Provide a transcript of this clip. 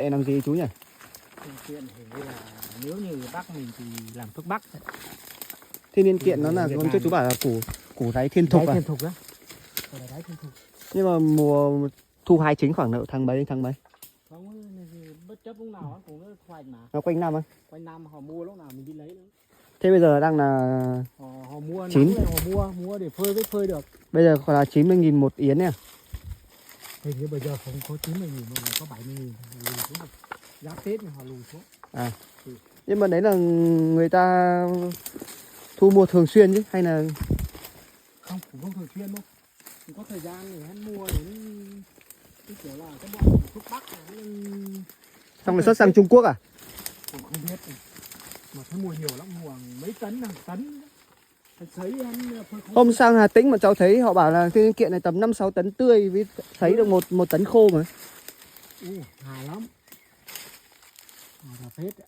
kiện làm gì chú nhỉ? Thiên kiện thì là nếu như Bắc mình thì làm thuốc Bắc. Thiên niên kiện nó là con trước chú bảo là củ đáy thiên thục à? Thiên thục đó. Đáy thiên thục. Nhưng mà mùa thu hái chính khoảng độ tháng mấy đến tháng mấy? Không, bất chấp lúc nào cũng nó khoanh mà. Nó quanh năm á? Quanh năm họ mua lúc nào mình đi lấy nữa. Thế bây giờ đang là Họ mua chín. nắng lên họ mua để phơi với phơi được. Bây giờ là 90.000 một yến nè. Hình như bây giờ không có 90.000 mà có 70.000 lùi xuống. Giá Tết thì họ lùi xuống. À. Nhưng mà đấy là người ta thu mua thường xuyên chứ hay là Không, cũng không thường xuyên đâu. Cũng có thời gian để hắn mua để cái kiểu là cái bọn thuốc Bắc này. xong rồi xuất sang Trung Quốc à? Cũng không biết. Mà thấy mua nhiều lắm, mua mấy tấn, hàng tấn. Sấy hắn Hôm sang Hà Tĩnh mà cháu thấy họ bảo là cái kiện này tầm 5-6 tấn tươi với sấy được một tấn khô mà. hài lắm. Là phết đấy.